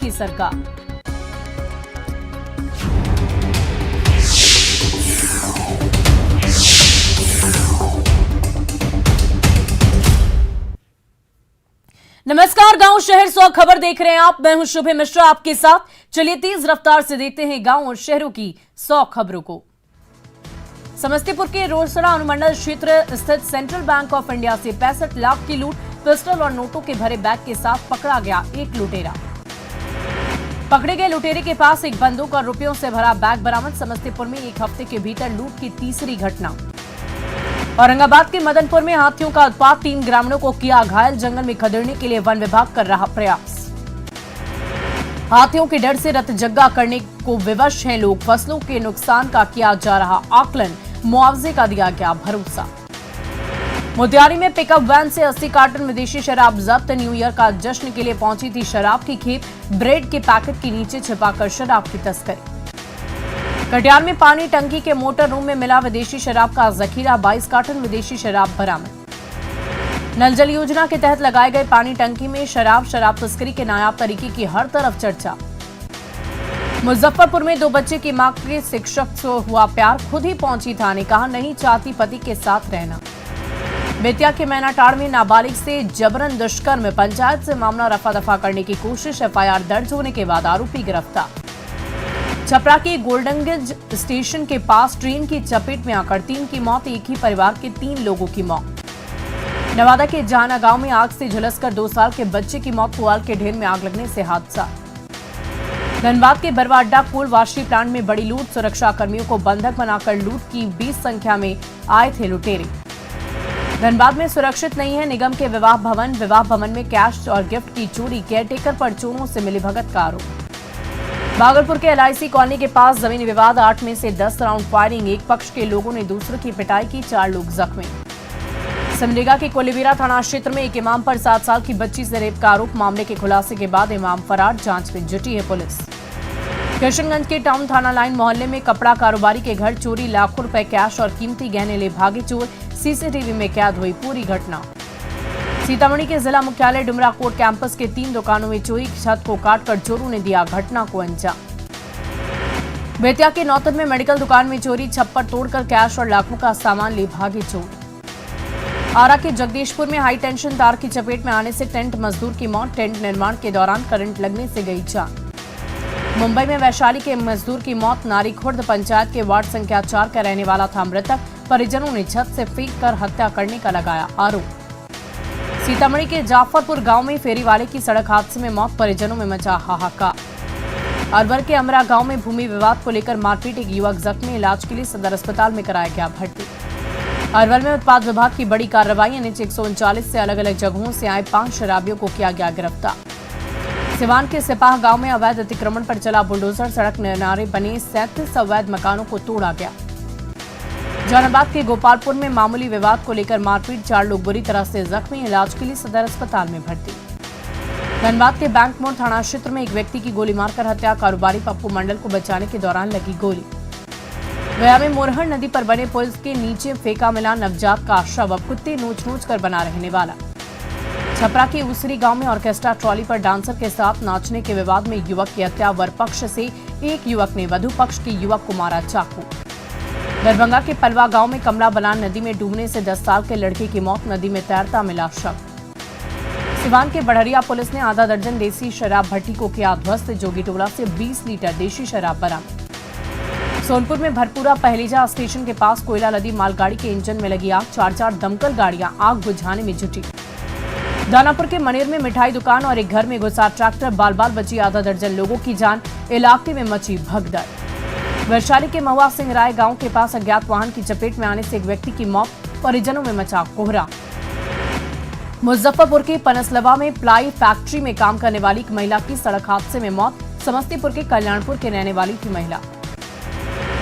की सरकार। नमस्कार, गांव शहर 100 खबर देख रहे हैं आप। मैं हूं शुभे मिश्रा आपके साथ। चलिए तेज रफ्तार से देखते हैं गांव और शहरों की 100 खबरों को। समस्तीपुर के रोसड़ा अनुमंडल क्षेत्र स्थित सेंट्रल बैंक ऑफ इंडिया से 65 लाख की लूट, पिस्टल और नोटों के भरे बैग के साथ पकड़ा गया एक लुटेरा। पकड़े गए लुटेरे के पास एक बंदूक और रुपयों से भरा बैग बरामद। समस्तीपुर में एक हफ्ते के भीतर लूट की तीसरी घटना। औरंगाबाद के मदनपुर में हाथियों का उत्पात, 3 ग्रामीणों को किया घायल। जंगल में खदेड़ने के लिए वन विभाग कर रहा प्रयास। हाथियों के डर से रतजग्गा करने को विवश हैं लोग। फसलों के नुकसान का किया जा रहा आकलन, मुआवजे का दिया गया भरोसा। मोतिहारी में पिकअप वैन से 80 कार्टन विदेशी शराब जब्त। न्यू ईयर का जश्न के लिए पहुंची थी शराब की खेप। ब्रेड के पैकेट के नीचे छिपाकर शराब की तस्करी। कटिहार में पानी टंकी के मोटर रूम में मिला विदेशी शराब का जखीरा। 22 कार्टन विदेशी शराब बरामद। नल जल योजना के तहत लगाए गए पानी टंकी में शराब तस्करी के नायाब तरीके की हर तरफ चर्चा। मुजफ्फरपुर में 2 बच्चे की मां के शिक्षक से हुआ प्यार। खुद ही पहुंची थाने, कहा नहीं चाहती पति के साथ रहना। बेतिया के मैनाटाड़ में नाबालिग से जबरन दुष्कर्म, पंचायत से मामला रफा दफा करने की कोशिश। एफआईआर दर्ज होने के बाद आरोपी गिरफ्तार। छपरा के गोल्डनगंज स्टेशन के पास ट्रेन की चपेट में आकर 3 की मौत, एक ही परिवार के 3 लोगों की मौत। नवादा के जहाना गांव में आग से झुलसकर 2 साल के बच्चे की मौत। पुआल के ढेर में आग लगने से हादसा। धनबाद के बरवा अड्डा कोल वाशी प्लांट में बड़ी लूट, सुरक्षा कर्मियों को बंधक बनाकर लूट की। 20 संख्या में आए थे लुटेरे। धनबाद में सुरक्षित नहीं है निगम के विवाह भवन में कैश और गिफ्ट की चोरी। केयरटेकर पर चोरों से मिलीभगत का आरोप। भागलपुर के LIC कॉलोनी के पास जमीन विवाद, 8 में से 10 राउंड फायरिंग। एक पक्ष के लोगों ने दूसरे की पिटाई की, 4 लोग जख्मी। सिमडेगा के कोलीबीरा थाना क्षेत्र में एक इमाम पर 7 साल की बच्ची से रेप का आरोप। मामले के खुलासे के बाद इमाम फरार, जांच में जुटी है पुलिस। किशनगंज के टाउन थाना लाइन मोहल्ले में कपड़ा कारोबारी के घर चोरी, लाखों रुपए कैश और कीमती गहने ले भागे चोर। CCTV में कैद हुई पूरी घटना। सीतामढ़ी के जिला मुख्यालय डुमरा कोट कैंपस के 3 दुकानों में चोरी, छत को काटकर चोरों ने दिया घटना को अंजाम। बेतिया के नौतन में मेडिकल दुकान में चोरी, छप्पर तोड़कर कैश और लाखों का सामान ले भागे चोर। आरा के जगदीशपुर में हाई टेंशन तार की चपेट में आने से टेंट मजदूर की मौत। टेंट निर्माण के दौरान करंट लगने से गई जान। मुंबई में वैशाली के मजदूर की मौत। नारी खुर्द पंचायत के वार्ड संख्या 4 का रहने वाला था मृतक। परिजनों ने छत से फेंक कर हत्या करने का लगाया आरोप। सीतामढ़ी के जाफरपुर गांव में फेरी वाले की सड़क हादसे में मौत, परिजनों में मचा हाहाकार। अरवर के अमरा गांव में भूमि विवाद को लेकर मारपीट, एक युवक जख्मी, इलाज के लिए सदर अस्पताल में कराया गया भर्ती। अरवल में उत्पाद विभाग की बड़ी कार्रवाई, NH 139 से अलग अलग जगहों से आए 5 शराबियों को किया गया गिरफ्तार। सिवान के सिपाह गांव में अवैध अतिक्रमण पर चला बुलडोजर, सड़क किनारे बने 37 अवैध मकानों को तोड़ा गया। जहानाबाद के गोपालपुर में मामूली विवाद को लेकर मारपीट, 4 लोग बुरी तरह से जख्मी, इलाज के लिए सदर अस्पताल में भर्ती। धनबाद के बैंक मोड़ थाना क्षेत्र में एक व्यक्ति की गोली मारकर हत्या, कारोबारी पप्पू मंडल को बचाने के दौरान लगी गोली। गया में मोरहर नदी पर बने पुल के नीचे फेंका मिला नवजात का शव, अब कुत्ते नोच नोच कर बना रहने वाला। छपरा के उसरी गांव में ऑर्केस्ट्रा ट्रॉली पर डांसर के साथ नाचने के विवाद में युवक की हत्या, वर पक्ष से एक युवक ने वधु पक्ष के युवक को मारा चाकू। दरभंगा के पलवा गांव में कमला बलान नदी में डूबने से 10 साल के लड़के की मौत, नदी में तैरता मिला शव। सिवान के बढ़रिया पुलिस ने आधा दर्जन देसी शराब भट्टी को किया ध्वस्त, जोगीटोला से 20 लीटर देशी शराब बरामद। सोनपुर में भरपूरा पहलीजा स्टेशन के पास कोयला लदी मालगाड़ी के इंजन में लगी आग, 4 दमकल गाड़ियां आग बुझाने में जुटी। दानापुर के मनेर में मिठाई दुकान और एक घर में घुसा ट्रैक्टर, बाल बाल बची आधा दर्जन लोगों की जान, इलाके में मची भगदड़। वैशाली के महुआ सिंह राय गांव के पास अज्ञात वाहन की चपेट में आने से एक व्यक्ति की मौत, परिजनों में मचा कोहरा। मुजफ्फरपुर के पनसलवा में प्लाई फैक्ट्री में काम करने वाली एक महिला की सड़क हादसे में मौत, समस्तीपुर के कल्याणपुर के रहने वाली थी महिला।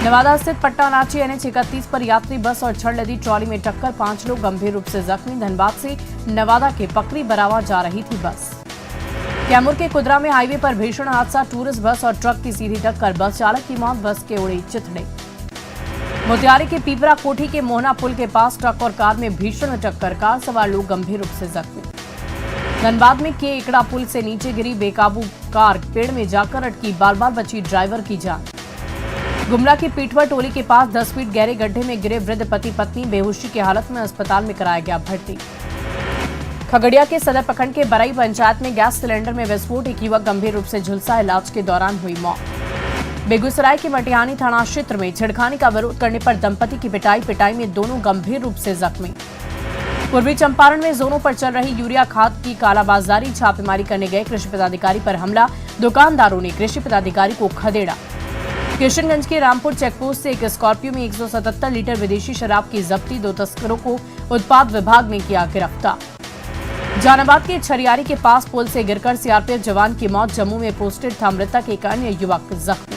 नवादा स्थित पट्टानाची NH 31 पर यात्री बस और छड़ लदी ट्रॉली में टक्कर, 5 लोग गंभीर रूप से जख्मी। धनबाद से नवादा के पकरी बरावा जा रही थी बस। कैमूर के कुदरा में हाईवे पर भीषण हादसा, टूरिस्ट बस और ट्रक की सीधी टक्कर, बस चालक की मौत, बस के उड़े चिथड़े। मोतिहारी के पीपरा कोठी के मोहना पुल के पास ट्रक और कार में भीषण टक्कर, कार सवार लोग गंभीर रूप से जख्मी। धनबाद में के एकड़ा पुल से नीचे गिरी बेकाबू कार पेड़ में जाकर अटकी, बाल बाल बची ड्राइवर की जान। गुमला की पीठवा टोली के पास 10 फीट गहरे गड्ढे में गिरे वृद्ध पति पत्नी बेहोशी की हालत में अस्पताल में कराया गया भर्ती। खगड़िया के सदर प्रखंड के बरई पंचायत में गैस सिलेंडर में विस्फोट, एक युवक गंभीर रूप से झुलसा, इलाज के दौरान हुई मौत। बेगूसराय के मटिहानी थाना क्षेत्र में छेड़खानी का विरोध करने पर दंपति की पिटाई में दोनों गंभीर रूप से जख्मी। पूर्वी चंपारण में जोनों पर चल रही यूरिया खाद की कालाबाजारी, छापेमारी करने गए कृषि पदाधिकारी पर हमला, दुकानदारों ने कृषि पदाधिकारी को खदेड़ा। किशनगंज के रामपुर चेकपोस्ट से एक स्कॉर्पियो में 177 लीटर विदेशी शराब की जब्ती, 2 तस्करों को उत्पाद विभाग ने किया गिरफ्तार। जहानाबाद के छरियारी के पास पुल से गिरकर सीआरपीएफ जवान की मौत, जम्मू में पोस्टेड था मृतक, एक अन्य युवक जख्मी।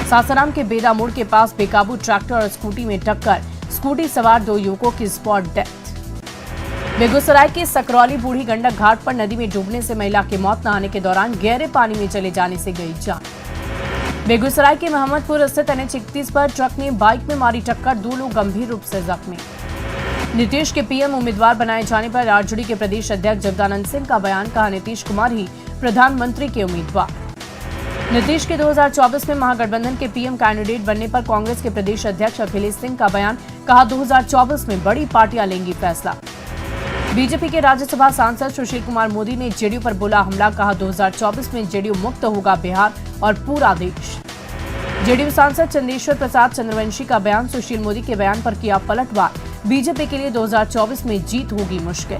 सासाराम के बेदा मोड़ के पास बेकाबू ट्रैक्टर और स्कूटी में टक्कर, स्कूटी सवार 2 युवकों की स्पॉट डेथ। बेगूसराय के सकरौली बूढ़ी गंडक घाट पर नदी में डूबने से महिला की मौत, नहाने के दौरान गहरे पानी में चले जाने से गई जान। बेगूसराय के मोहम्मदपुर स्थित NH-31 पर ट्रक ने बाइक में मारी टक्कर, 2 लोग गंभीर रूप से जख्मी। नीतीश के पीएम उम्मीदवार बनाए जाने पर आरजेडी के प्रदेश अध्यक्ष जगदानंद सिंह का बयान, कहा नीतीश कुमार ही प्रधानमंत्री के उम्मीदवार। नीतीश के 2024 में महागठबंधन के पीएम कैंडिडेट बनने पर कांग्रेस के प्रदेश अध्यक्ष अखिलेश सिंह का बयान, कहा 2024 में बड़ी पार्टियां लेंगी फैसला। बीजेपी के राज्यसभा सांसद सुशील कुमार मोदी ने जेडीयू पर बोला हमला, कहा 2024 में जेडीयू मुक्त होगा बिहार और पूरा देश। जेडीयू सांसद चंदेश्वर प्रसाद चंद्रवंशी का बयान, सुशील मोदी के बयान पर किया पलटवार, बीजेपी के लिए 2024 में जीत होगी मुश्किल।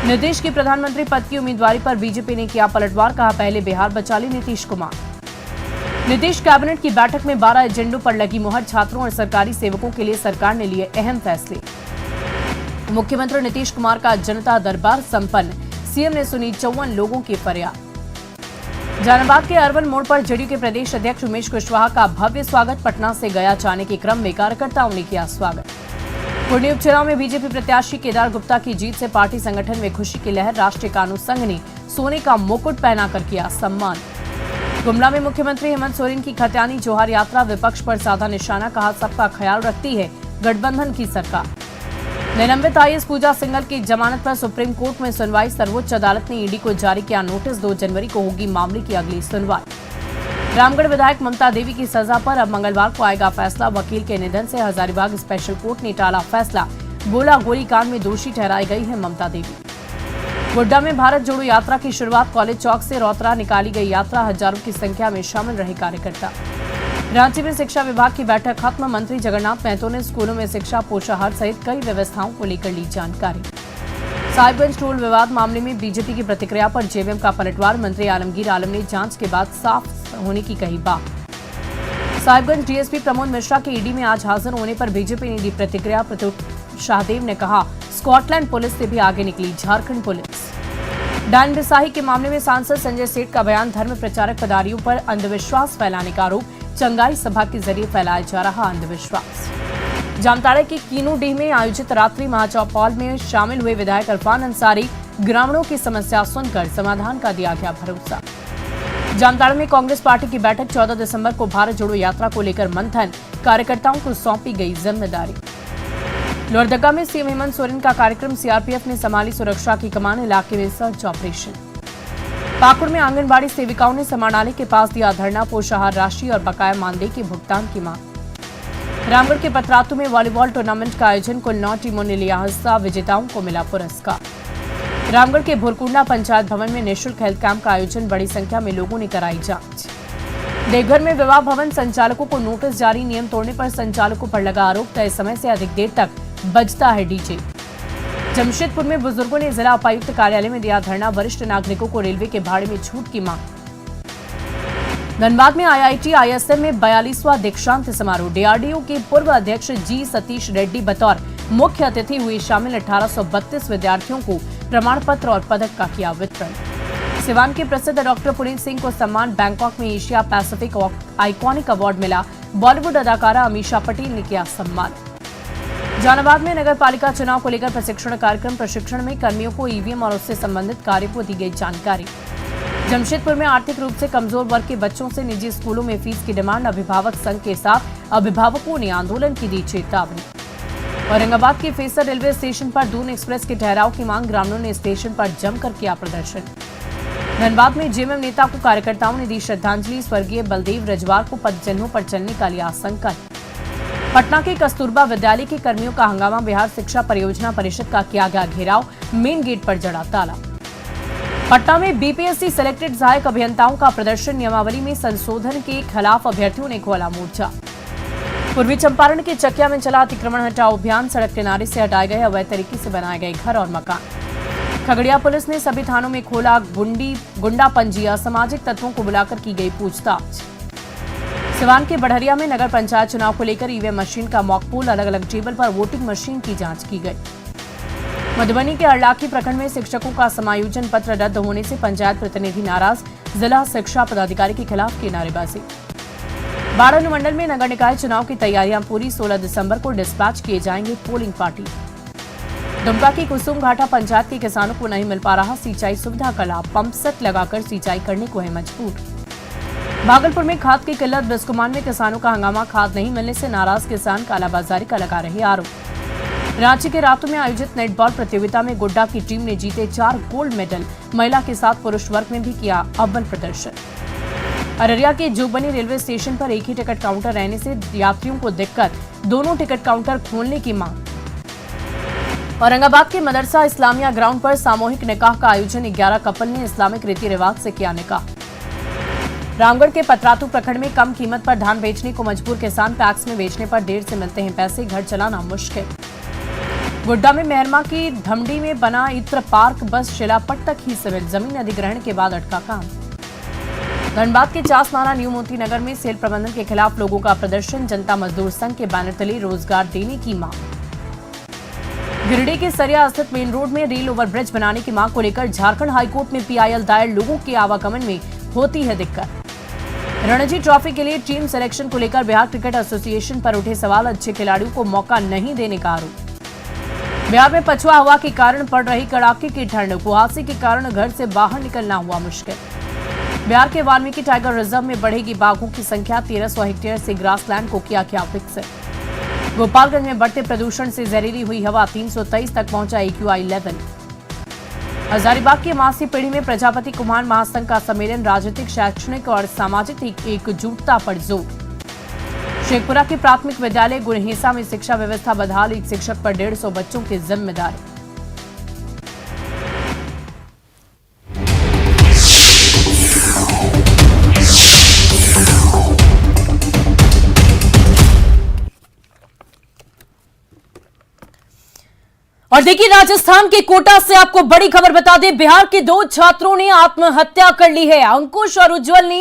नीतीश की प्रधानमंत्री पद की उम्मीदवारी पर बीजेपी ने किया पलटवार, कहा पहले बिहार बचा ले नीतीश कुमार। नीतीश कैबिनेट की बैठक में 12 एजेंडों पर लगी मुहर, छात्रों और सरकारी सेवकों के लिए सरकार ने लिए अहम फैसले। मुख्यमंत्री नीतीश कुमार का जनता दरबार संपन्न, सीएम ने सुनी 54 लोगों की फरियाद। जहानाबाद के अरवल मोड़ पर जेडीयू के प्रदेश अध्यक्ष उमेश कुशवाहा का भव्य स्वागत, पटना से गया जाने के क्रम में कार्यकर्ताओं ने किया स्वागत। पूर्णी उपचुनाव में बीजेपी प्रत्याशी केदार गुप्ता की जीत से पार्टी संगठन में खुशी की लहर, राष्ट्रीय कानून संघ ने सोने का मुकुट पहनाकर किया सम्मान। गुमला में मुख्यमंत्री हेमंत सोरेन की खतियानी जोहार यात्रा, विपक्ष पर साधा निशाना, कहा सबका ख्याल रखती है गठबंधन की सरकार। निलंबित आईएएस पूजा सिंघल की जमानत पर सुप्रीम कोर्ट में सुनवाई, सर्वोच्च अदालत ने ईडी को जारी किया नोटिस, 2 जनवरी को होगी मामले की अगली सुनवाई। रामगढ़ विधायक ममता देवी की सजा पर अब मंगलवार को आएगा फैसला, वकील के निधन से हजारीबाग स्पेशल कोर्ट ने टाला फैसला, गोला गोली कांड में दोषी ठहराई गई है ममता देवी। गोड्डा में भारत जोड़ो यात्रा की शुरुआत, कॉलेज चौक से रौतरा निकाली गई यात्रा, हजारों की संख्या में शामिल रहे कार्यकर्ता। रांची में शिक्षा विभाग की बैठक खत्म, मंत्री जगन्नाथ महतो ने स्कूलों में शिक्षा, पोषाहार सहित कई व्यवस्थाओं को लेकर ली जानकारी। साहिबगंज टोल विवाद मामले में बीजेपी की प्रतिक्रिया पर जेवीएम का पलटवार, मंत्री आलमगीर आलम ने जांच के बाद साफ होने की कही बात। साहिबगंज डीएसपी प्रमोद मिश्रा के ईडी में आज हाजिर होने पर बीजेपी ने दी प्रतिक्रिया, प्रत्युष शाहदेव ने कहा स्कॉटलैंड पुलिस से भी आगे निकली झारखंड पुलिस। डायन बिसाही के मामले में सांसद संजय सेठ का बयान, धर्म प्रचारक पदारियों पर अंधविश्वास फैलाने का आरोप, चंगाई सभा के जरिए फैलाया जा रहा अंधविश्वास। जामताड़ा के कीनूडीह में आयोजित रात्रि महाचौपाल में शामिल हुए विधायक इरफान अंसारी, ग्रामीणों की समस्या सुनकर समाधान का दिया गया भरोसा। जामताड़ा में कांग्रेस पार्टी की बैठक, 14 दिसंबर को भारत जोड़ो यात्रा को लेकर मंथन, कार्यकर्ताओं को सौंपी गई जिम्मेदारी। लोहरदगा में सीएम हेमंत सोरेन का कार्यक्रम, सीआरपीएफ ने संभाली सुरक्षा की कमान, इलाके में सर्च ऑपरेशन। पाकुड़ में आंगनबाड़ी सेविकाओं ने समानालय के पास दिया धरना, पोषाहार राशि और बकाया मानदेय के भुगतान की मांग। रामगढ़ के पतरातू में वॉलीबॉल टूर्नामेंट का आयोजन, कुल 9 टीमों ने लिया हिस्सा, विजेताओं को मिला पुरस्कार। रामगढ़ के भुरकुंडा पंचायत भवन में निःशुल्क हेल्थ कैंप का आयोजन, बड़ी संख्या में लोगों ने कराई जांच। देवघर में विवाह भवन संचालकों को नोटिस जारी, नियम तोड़ने पर संचालकों पर लगा आरोप, तय समय से अधिक देर तक बजता है डीजे। जमशेदपुर में बुजुर्गों ने जिला उपायुक्त कार्यालय में दिया धरना, वरिष्ठ नागरिकों को रेलवे के भाड़े में छूट की मांग। धनबाद में आईआईटी आईएसएम में 42वां दीक्षांत समारोह, डीआरडीओ के पूर्व अध्यक्ष जी सतीश रेड्डी बतौर मुख्य अतिथि हुई शामिल, 1832 विद्यार्थियों को प्रमाण पत्र और पदक का किया वितरण। सिवान के प्रसिद्ध डॉक्टर पुनीत सिंह को सम्मान, बैंकॉक में एशिया पैसिफिक आइकॉनिक अवार्ड मिला, बॉलीवुड अदाकारा अमीषा पटेल ने किया सम्मान। जहानाबाद में नगर पालिका चुनाव को लेकर प्रशिक्षण कार्यक्रम, प्रशिक्षण में कर्मियों को ईवीएम और उससे संबंधित कार्य को दी गई जानकारी। जमशेदपुर में आर्थिक रूप से कमजोर वर्ग के बच्चों से निजी स्कूलों में फीस की डिमांड, अभिभावक संघ के साथ अभिभावकों ने आंदोलन की दी चेतावनी। औरंगाबाद के फेसर रेलवे स्टेशन पर दून एक्सप्रेस के ठहराव की मांग, ग्रामीणों ने स्टेशन पर जमकर किया प्रदर्शन। धनबाद में जेएमएम नेता को कार्यकर्ताओं ने दी श्रद्धांजलि। स्वर्गीय बलदेव रजवार को पदचिन्हों पर चलने का लिया संकल्प। पटना के कस्तूरबा विद्यालय के कर्मियों का हंगामा। बिहार शिक्षा परियोजना परिषद का किया गया घेराव। मेन गेट पर जड़ा ताला। पटना में बीपीएससी सिलेक्टेड सहायक अभियंताओं का प्रदर्शन। नियमावली में संशोधन के खिलाफ अभ्यर्थियों ने खोला मोर्चा। पूर्वी चंपारण के चकिया में चला अतिक्रमण हटाओ अभियान। सड़क किनारे से हटाए गए अवैध तरीके से बनाए गए घर और मकान। खगड़िया पुलिस ने सभी थानों में खोला गुंडा पंजीया। सामाजिक तत्वों को बुलाकर की गई पूछताछ। सिवान के बढ़रिया में नगर पंचायत चुनाव को लेकर ईवीएम मशीन का मॉकपोल। अलग अलग टेबल पर वोटिंग मशीन की जांच की गई। मधुबनी के अरलाखी प्रखंड में शिक्षकों का समायोजन पत्र रद्द होने से पंचायत प्रतिनिधि नाराज। जिला शिक्षा पदाधिकारी के खिलाफ की नारेबाजी। बाड़ा अनुमंडल में नगर निकाय चुनाव की तैयारियां पूरी। 16 दिसंबर को डिस्पैच किए जाएंगे पोलिंग पार्टी। दुमका की कुसुम घाटा पंचायत के किसानों को नहीं मिल पा रहा सिंचाई सुविधा का लाभ। पंप सेट लगाकर सिंचाई करने को है मजबूर। भागलपुर में खाद की किल्लत। बिस्कुमान में किसानों का हंगामा। खाद नहीं मिलने से नाराज किसान कालाबाजारी का लगा रहे आरोप। रांची के रातों में आयोजित नेटबॉल प्रतियोगिता में गोड्डा की टीम ने जीते 4 गोल्ड मेडल। महिला के साथ पुरुष वर्ग में भी किया अव्वल प्रदर्शन। अररिया के जोगबनी रेलवे स्टेशन पर एक ही टिकट काउंटर रहने से यात्रियों को दिक्कत। दोनों टिकट काउंटर खोलने की मांग। औरंगाबाद के मदरसा इस्लामिया ग्राउंड पर सामूहिक निकाह का आयोजन। 11 कपल ने इस्लामिक रीति रिवाज से किया निकाह। रामगढ़ के पतरातू प्रखंड में कम कीमत पर धान बेचने को मजबूर किसान। पैक्स में बेचने पर देर से मिलते हैं पैसे। घर चलाना मुश्किल। गोड्डा में मेहरमा की धमडी में बना इत्र पार्क बस शिलापट तक ही सिविल। जमीन अधिग्रहण के बाद अटका काम। धनबाद के चासमारा न्यू मोती नगर में सेल प्रबंधन के खिलाफ लोगों का प्रदर्शन। जनता मजदूर संघ के बैनर तले रोजगार देने की मांग। गिरिडीह के सरिया स्थित मेन रोड में रेल ओवरब्रिज बनाने की मांग को लेकर झारखंड हाईकोर्ट में पीआईएल दायर। लोगों के आवागमन में होती है दिक्कत। रणजी ट्रॉफी के लिए टीम सिलेक्शन को लेकर बिहार क्रिकेट एसोसिएशन पर उठे सवाल। अच्छे खिलाड़ियों को मौका नहीं देने का आरोप। बिहार में पछुआ हवा के कारण पड़ रही कड़ाके की ठंड। कुहासे के कारण घर से बाहर निकलना हुआ मुश्किल। बिहार के वाल्मीकि टाइगर रिजर्व में बढ़ेगी बाघों की संख्या। 1300 हेक्टेयर से ग्रासलैंड को किया विकसित। गोपालगंज में बढ़ते प्रदूषण से जहरीली हुई हवा। 323 तक पहुंचा AQI लेवल। हजारीबाग की मासी पीढ़ी में प्रजापति कुमार महासंघ का सम्मेलन। राजनीतिक, शैक्षणिक और सामाजिक एकजुटता पर जोर। शेखपुरा के प्राथमिक विद्यालय गुरहेसा में शिक्षा व्यवस्था बदहाल। एक शिक्षक पर 150 बच्चों की जिम्मेदारी। और देखिए राजस्थान के कोटा से आपको बड़ी खबर बता दें। बिहार के 2 छात्रों ने आत्महत्या कर ली है। अंकुश और उज्जवल ने